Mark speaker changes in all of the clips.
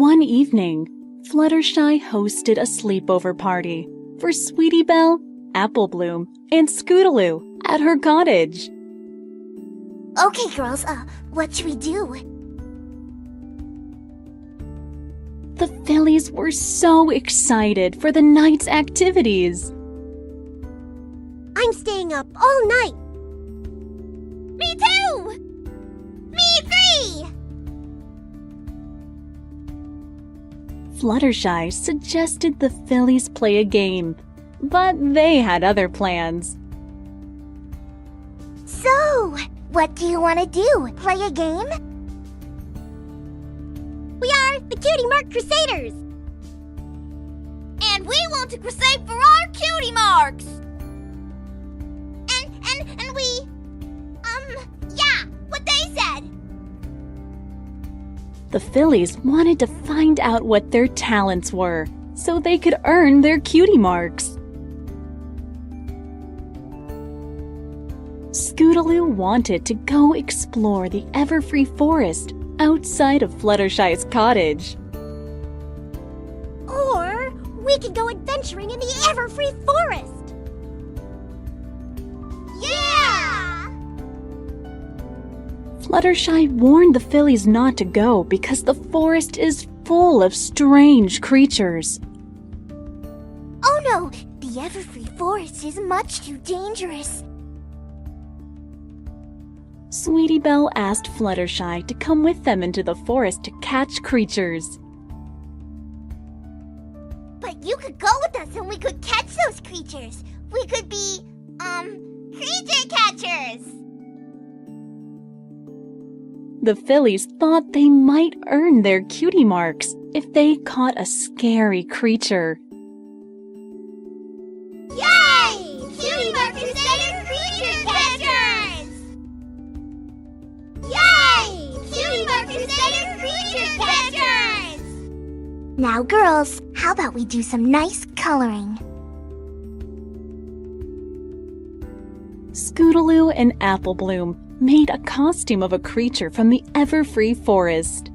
Speaker 1: One evening, Fluttershy hosted a sleepover party for Sweetie Belle, Apple Bloom, and Scootaloo at her cottage.
Speaker 2: Okay, girls, what should we do?
Speaker 1: The Phillies were so excited for the night's activities.
Speaker 2: I'm staying up all night. Me too! Me three!
Speaker 1: Fluttershy suggested the Phillies play a game, but they had other plans.
Speaker 2: So, what do you want to do? Play a game? We are the Cutie Mark Crusaders! And we want to crusade for our cutie marks! And we... yeah, what they said!
Speaker 1: The Phillies wanted to find out what their talents were so they could earn their cutie marks. Scootaloo wanted to go explore the Everfree Forest outside of Fluttershy's cottage.
Speaker 2: Or we could go adventuring in the Everfree Forest! Yeah!
Speaker 1: Fluttershy warned the Phillies not to go because the forest is full of strange creatures.
Speaker 2: Oh no! The Everfree Forest is much too dangerous.
Speaker 1: Sweetie Belle asked Fluttershy to come with them into the forest to catch creatures.
Speaker 2: But you could go with us and we could catch those creatures. We could be, creature catchers.
Speaker 1: The Phillies thought they might earn their cutie marks if they caught a scary creature.
Speaker 2: Yay! Cutie Mark Crusader Creature Catchers! Yay! Cutie Mark Crusader Creature Catchers! Now, girls, how about we do some nice coloring?
Speaker 1: Scootaloo and Apple Bloom made a costume of a creature from the Everfree Forest.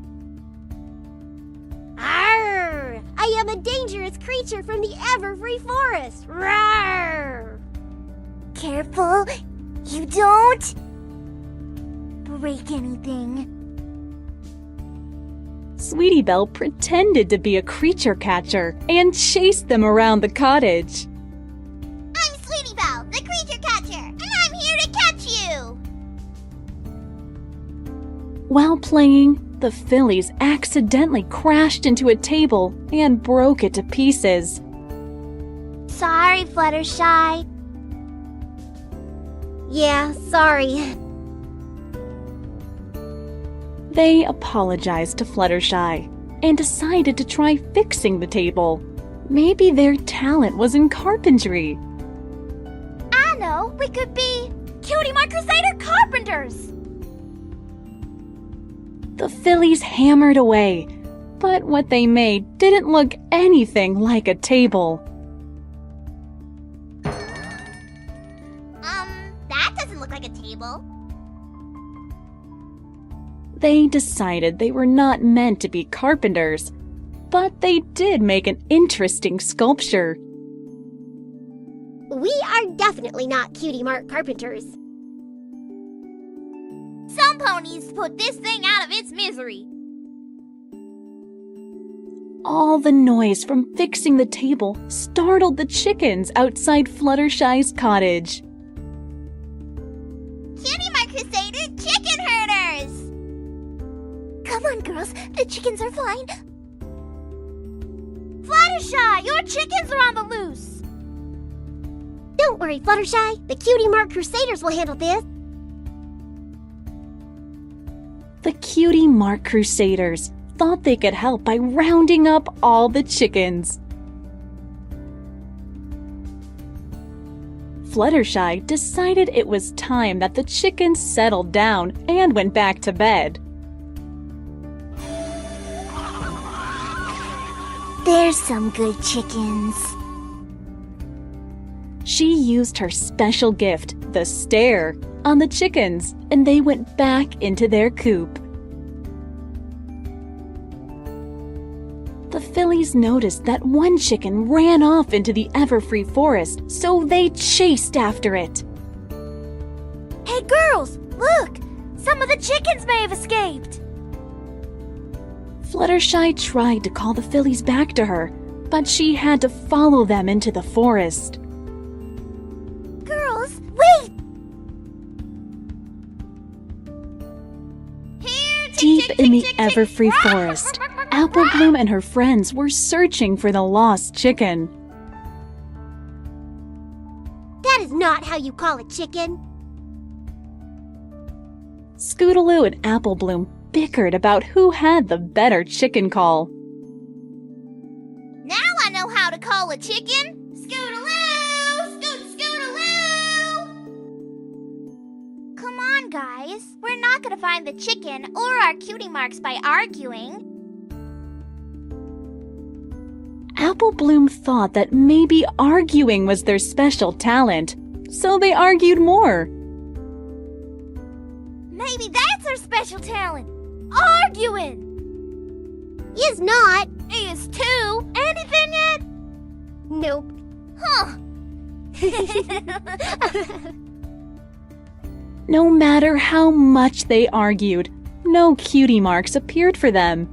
Speaker 2: Arr! I am a dangerous creature from the Everfree Forest! Rawr! Careful, you don't break anything.
Speaker 1: Sweetie Belle pretended to be a creature catcher and chased them around the cottage.
Speaker 2: I'm Sweetie Belle, the creature catcher, and I'm here to catch you!
Speaker 1: While playing, the Phillies accidentally crashed into a table and broke it to pieces.
Speaker 2: Sorry, Fluttershy. Yeah, sorry.
Speaker 1: They apologized to Fluttershy and decided to try fixing the table. Maybe their talent was in carpentry.
Speaker 2: I know, we could be Cutie Mark Crusader Carpenters!
Speaker 1: The Phillies hammered away, but what they made didn't look anything like a table.
Speaker 2: That doesn't look like a table.
Speaker 1: They decided they were not meant to be carpenters, but they did make an interesting sculpture.
Speaker 2: We are definitely not Cutie Mark Carpenters. Some ponies put this thing out of its misery.
Speaker 1: All the noise from fixing the table startled the chickens outside Fluttershy's cottage.
Speaker 2: Cutie Mark Crusader Chicken Herders! Come on, girls, the chickens are flying. Fluttershy, your chickens are on the loose! Don't worry, Fluttershy. The Cutie Mark Crusaders will handle this.
Speaker 1: The Cutie Mark Crusaders thought they could help by rounding up all the chickens. Fluttershy decided it was time that the chickens settled down and went back to bed.
Speaker 2: There's some good chickens.
Speaker 1: She used her special gift, the stare, on the chickens, and they went back into their coop. fillies noticed that one chicken ran off into the ever-free forest, so they chased after it.
Speaker 2: Hey girls, look! Some of the chickens may have escaped!
Speaker 1: Fluttershy tried to call the fillies back to her, but she had to follow them into the forest.
Speaker 2: Girls, wait!
Speaker 1: Deep in the ever-free forest, Apple Bloom and her friends were searching for the lost chicken.
Speaker 2: That is not how you call a chicken.
Speaker 1: Scootaloo and Apple Bloom bickered about who had the better chicken call.
Speaker 2: Now I know how to call a chicken. Scootaloo! Scootaloo! Come on, guys. We're not gonna find the chicken or our cutie marks by arguing.
Speaker 1: Apple Bloom thought that maybe arguing was their special talent, so they argued more.
Speaker 2: Maybe that's our special talent. Arguing! Is not. Is too. Anything yet? Nope. Huh.
Speaker 1: No matter how much they argued, no cutie marks appeared for them.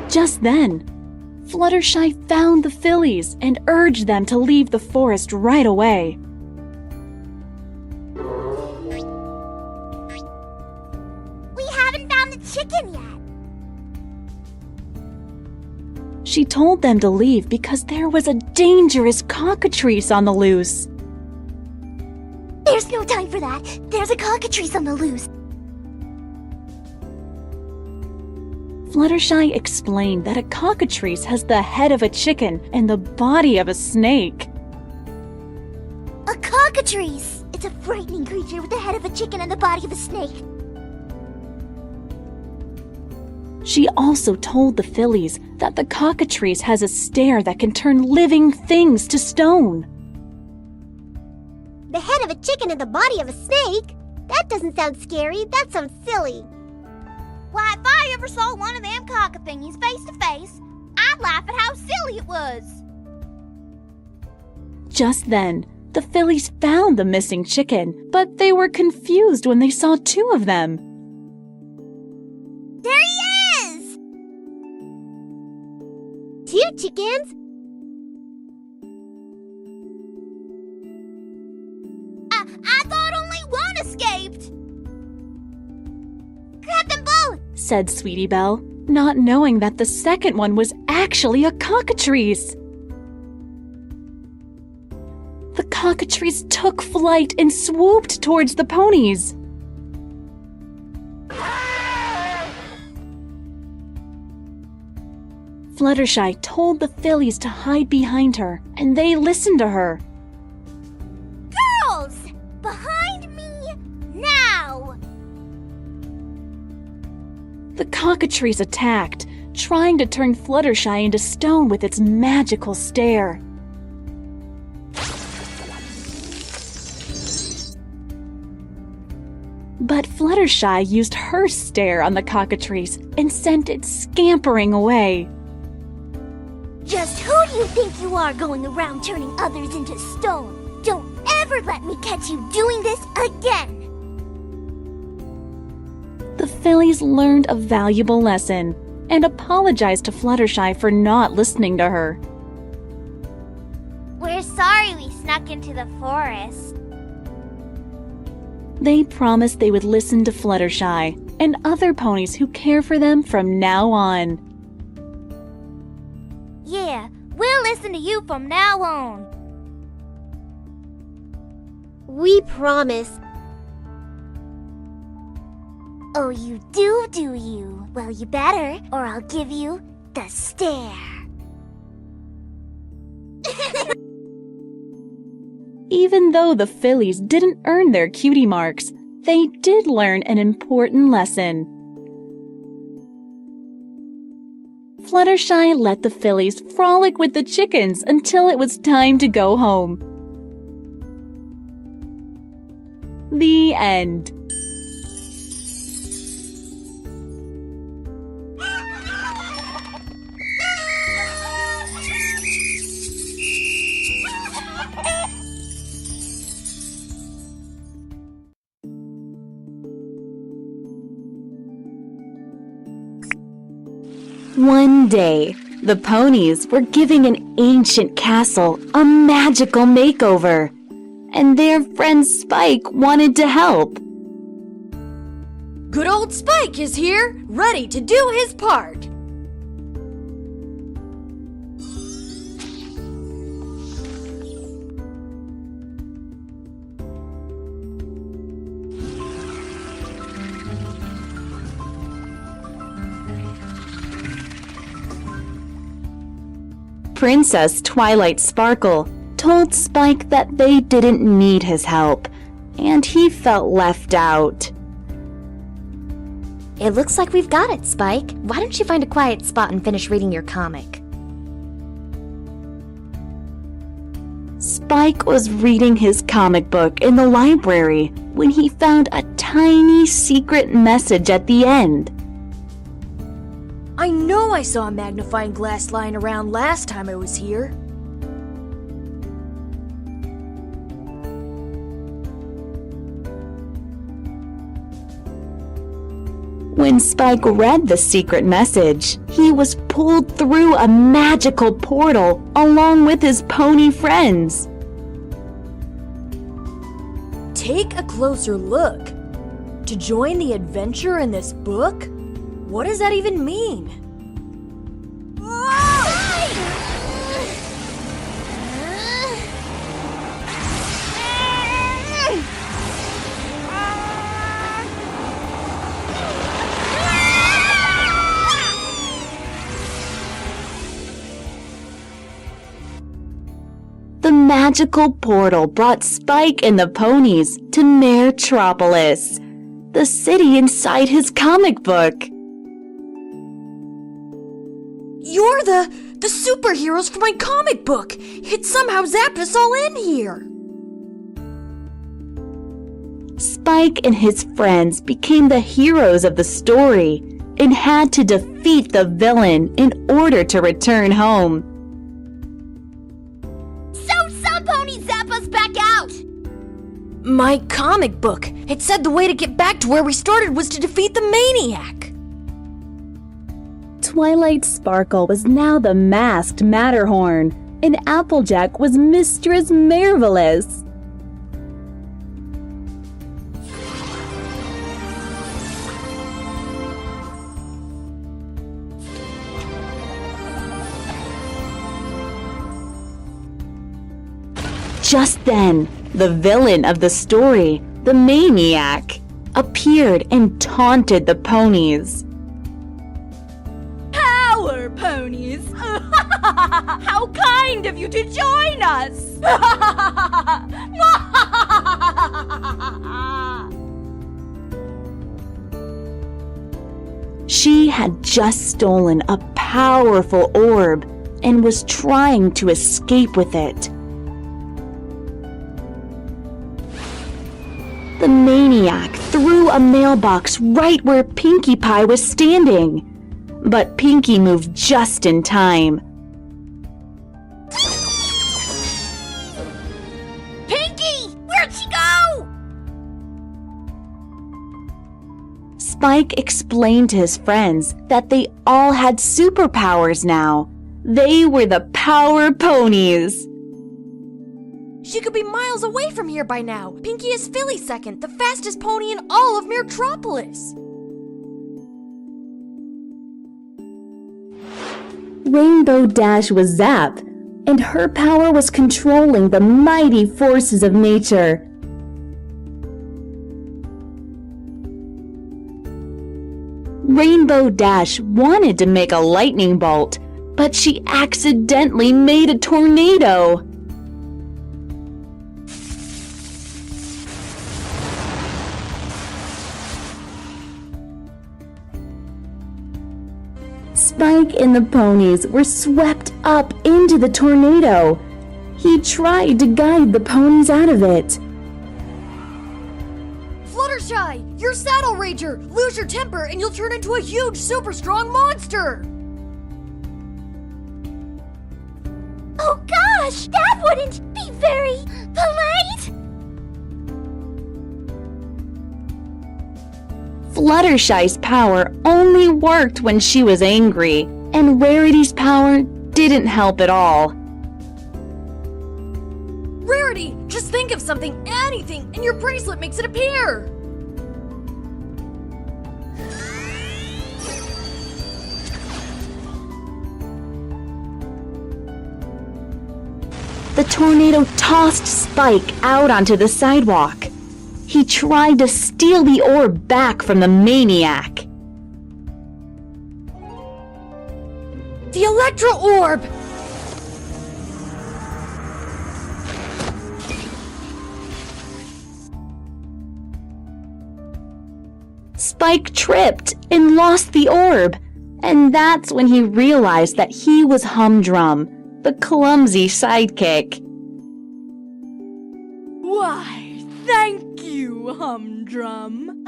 Speaker 1: Just then, Fluttershy found the fillies and urged them to leave the forest right away.
Speaker 2: We haven't found the chicken yet.
Speaker 1: She told them to leave because there was a dangerous cockatrice on the loose.
Speaker 2: There's no time for that. There's a cockatrice on the loose.
Speaker 1: Fluttershy explained that a cockatrice has the head of a chicken and the body of a snake.
Speaker 2: A cockatrice! It's a frightening creature with the head of a chicken and the body of a snake.
Speaker 1: She also told the fillies that the cockatrice has a stare that can turn living things to stone.
Speaker 2: The head of a chicken and the body of a snake? That doesn't sound scary. That sounds silly. Why, if I ever saw one of them cock-a-thingies face to face, I'd laugh at how silly it was.
Speaker 1: Just then, the fillies found the missing chicken, but they were confused when they saw two of them.
Speaker 2: There he is! Two chickens? I thought only one escaped. Grab them both!
Speaker 1: Said Sweetie Belle, not knowing that the second one was actually a cockatrice. The cockatrice took flight and swooped towards the ponies. Fluttershy told the fillies to hide behind her, and they listened to her.
Speaker 2: Girls! Behind me! Now!
Speaker 1: The cockatrice attacked, trying to turn Fluttershy into stone with its magical stare. But Fluttershy used her stare on the cockatrice and sent it scampering away.
Speaker 2: Just who do you think you are going around turning others into stone? Don't ever let me catch you doing this again!
Speaker 1: The fillies learned a valuable lesson and apologized to Fluttershy for not listening to her.
Speaker 2: We're sorry we snuck into the forest.
Speaker 1: They promised they would listen to Fluttershy and other ponies who care for them from now on.
Speaker 2: Yeah, we'll listen to you from now on. We promise. Oh, you do you? Well, you better, or I'll give you the stare.
Speaker 1: Even though the fillies didn't earn their cutie marks, they did learn an important lesson. Fluttershy let the fillies frolic with the chickens until it was time to go home. The end. One day, the ponies were giving an ancient castle a magical makeover, and their friend Spike wanted to help.
Speaker 3: Good old Spike is here, ready to do his part.
Speaker 1: Princess Twilight Sparkle told Spike that they didn't need his help, and he felt left out.
Speaker 4: It looks like we've got it, Spike. Why don't you find a quiet spot and finish reading your comic?
Speaker 1: Spike was reading his comic book in the library when he found a tiny secret message at the end.
Speaker 3: I know I saw a magnifying glass lying around last time I was here.
Speaker 1: When Spike read the secret message, he was pulled through a magical portal along with his pony friends.
Speaker 3: Take a closer look. To join the adventure in this book? What does that even mean?
Speaker 1: The magical portal brought Spike and the ponies to Metropolis, the city inside his comic book.
Speaker 3: You're the superheroes for my comic book! It somehow zapped us all in here!
Speaker 1: Spike and his friends became the heroes of the story and had to defeat the villain in order to return home.
Speaker 2: So some ponies zap us back out!
Speaker 3: My comic book! It said the way to get back to where we started was to defeat the maniac!
Speaker 1: Twilight Sparkle was now the masked Matterhorn, and Applejack was Mistress Marvelous. Just then, the villain of the story, the maniac, appeared and taunted the ponies.
Speaker 5: Power ponies! How kind of you to join us!
Speaker 1: She had just stolen a powerful orb and was trying to escape with it. The maniac threw a mailbox right where Pinkie Pie was standing, but Pinkie moved just in time.
Speaker 2: Pinkie! Where'd she go?
Speaker 1: Spike explained to his friends that they all had superpowers now. They were the Power Ponies.
Speaker 3: She could be miles away from here by now. Pinkie is Philly second, the fastest pony in all of Metropolis.
Speaker 1: Rainbow Dash was Zap, and her power was controlling the mighty forces of nature. Rainbow Dash wanted to make a lightning bolt, but she accidentally made a tornado. Spike and the ponies were swept up into the tornado. He tried to guide the ponies out of it.
Speaker 3: Fluttershy, you're Saddle Rager. Lose your temper and you'll turn into a huge, super strong monster.
Speaker 2: Oh gosh, that wouldn't be very polite!
Speaker 1: Fluttershy's power only worked when she was angry, and Rarity's power didn't help at all.
Speaker 3: Rarity, just think of something, anything, and your bracelet makes it appear!
Speaker 1: The tornado tossed Spike out onto the sidewalk. He tried to steal the orb back from the maniac.
Speaker 3: The Electro Orb!
Speaker 1: Spike tripped and lost the orb, and that's when he realized that he was Humdrum, the clumsy sidekick.
Speaker 5: Why, thank you, Humdrum.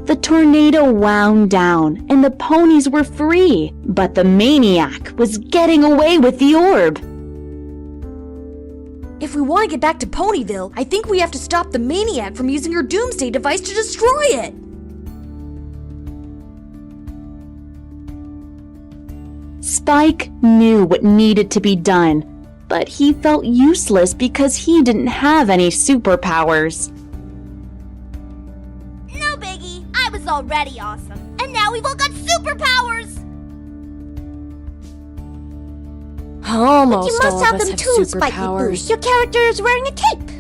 Speaker 1: The tornado wound down and the ponies were free, but the maniac was getting away with the orb.
Speaker 3: If we want to get back to Ponyville, I think we have to stop the maniac from using her doomsday device to destroy it!
Speaker 1: Spike knew what needed to be done, but he felt useless because he didn't have any superpowers.
Speaker 2: No biggie, I was already awesome. And now we've all got superpowers!
Speaker 3: Almost
Speaker 2: You must
Speaker 3: all
Speaker 2: have
Speaker 3: of us
Speaker 2: them
Speaker 3: have
Speaker 2: too, Spiky
Speaker 3: superpowers.
Speaker 2: Boo. Your character is wearing a cape.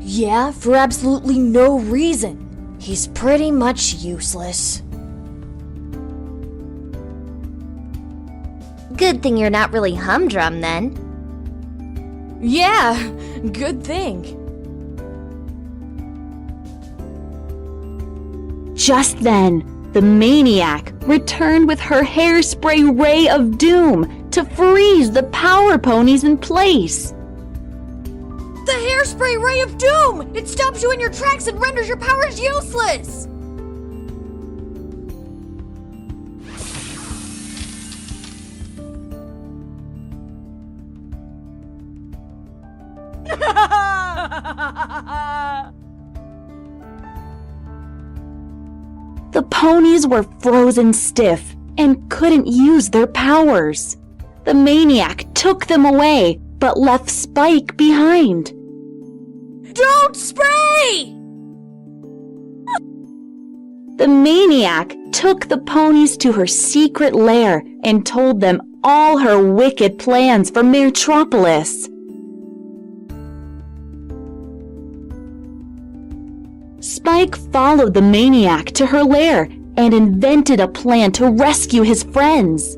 Speaker 3: Yeah, for absolutely no reason. He's pretty much useless.
Speaker 4: Good thing you're not really Humdrum then.
Speaker 3: Yeah, good thing.
Speaker 1: Just then, the maniac returned with her hairspray ray of doom to freeze the power ponies in place.
Speaker 3: The Hairspray Ray of Doom! It stops you in your tracks and renders your powers useless!
Speaker 1: The ponies were frozen stiff and couldn't use their powers. The maniac took them away, but left Spike behind.
Speaker 3: Don't spray!
Speaker 1: The maniac took the ponies to her secret lair and told them all her wicked plans for Metropolis. Spike followed the maniac to her lair and invented a plan to rescue his friends.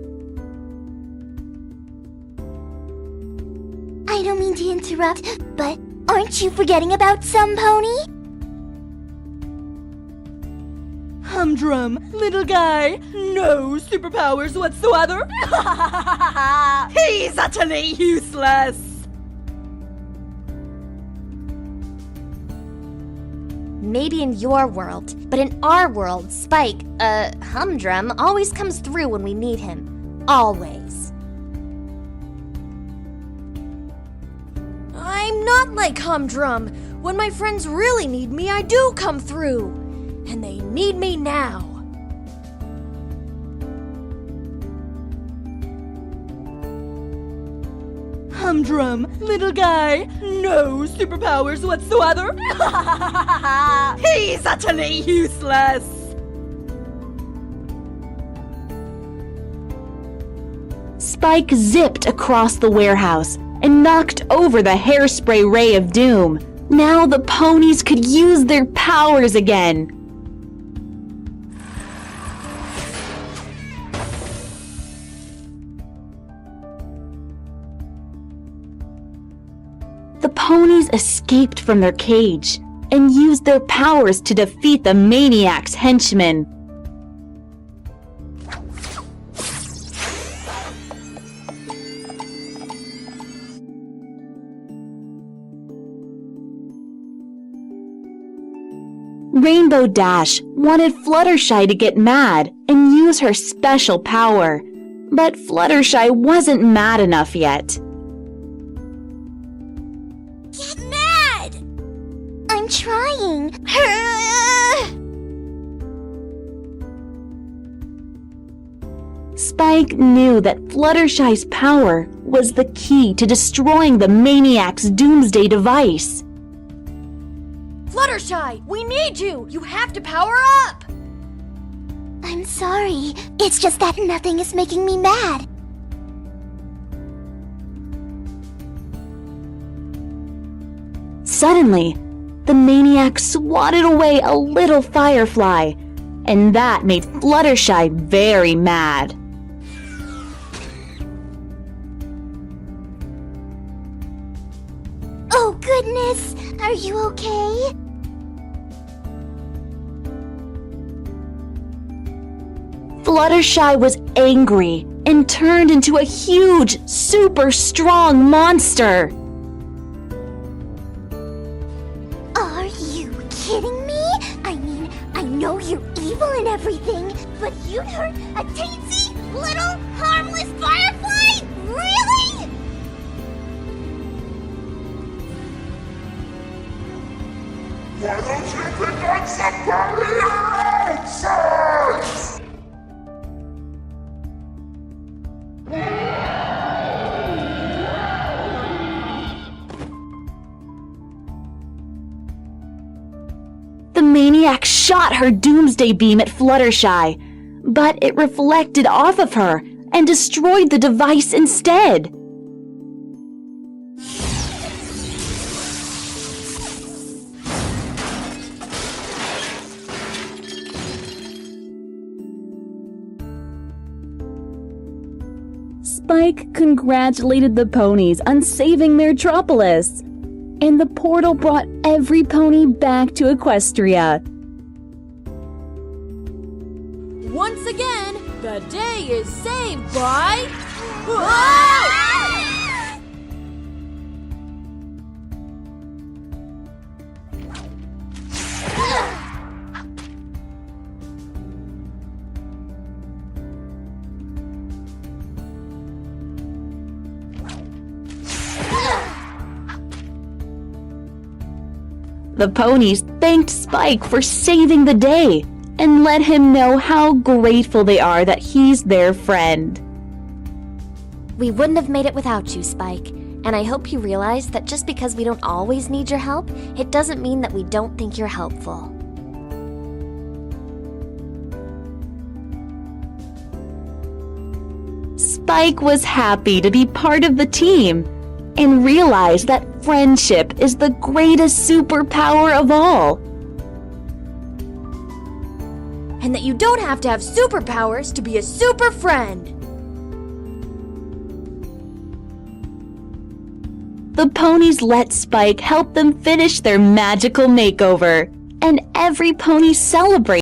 Speaker 2: I don't mean to interrupt, but aren't you forgetting about some pony?
Speaker 5: Humdrum, little guy, no superpowers whatsoever. He's utterly useless.
Speaker 4: Maybe in your world, but in our world, Spike, Humdrum, always comes through when we need him. Always.
Speaker 3: I'm not like Humdrum. When my friends really need me, I do come through. And they need me now.
Speaker 5: Humdrum, little guy, no superpowers whatsoever. He's utterly useless.
Speaker 1: Spike zipped across the warehouse and knocked over the Hairspray Ray of Doom. Now the ponies could use their powers again. The ponies escaped from their cage and used their powers to defeat the maniac's henchmen. Rainbow Dash wanted Fluttershy to get mad and use her special power, but Fluttershy wasn't mad enough yet.
Speaker 2: Get mad! I'm trying.
Speaker 1: Spike knew that Fluttershy's power was the key to destroying the maniac's doomsday device.
Speaker 3: Fluttershy, we need you! You have to power up!
Speaker 2: I'm sorry. It's just that nothing is making me mad.
Speaker 1: Suddenly, the maniac swatted away a little firefly, and that made Fluttershy very mad.
Speaker 2: Oh goodness, are you okay?
Speaker 1: Fluttershy was angry and turned into a huge, super strong monster.
Speaker 2: Are you kidding me? I mean, I know you're evil and everything, but you'd hurt a teensy little harmless firefly? Really?
Speaker 6: Why don't you pick on somebody else?
Speaker 1: The maniac shot her doomsday beam at Fluttershy, but it reflected off of her and destroyed the device instead. Spike congratulated the ponies on saving their Metropolis, and the portal brought every pony back to Equestria.
Speaker 3: Once again, the day is saved by...
Speaker 1: The ponies thanked Spike for saving the day and let him know how grateful they are that he's their friend.
Speaker 4: We wouldn't have made it without you, Spike. And I hope you realize that just because we don't always need your help, it doesn't mean that we don't think you're helpful.
Speaker 1: Spike was happy to be part of the team and realized that friendship is the greatest superpower of all.
Speaker 3: And that you don't have to have superpowers to be a super friend.
Speaker 1: The ponies let Spike help them finish their magical makeover, and every pony celebrated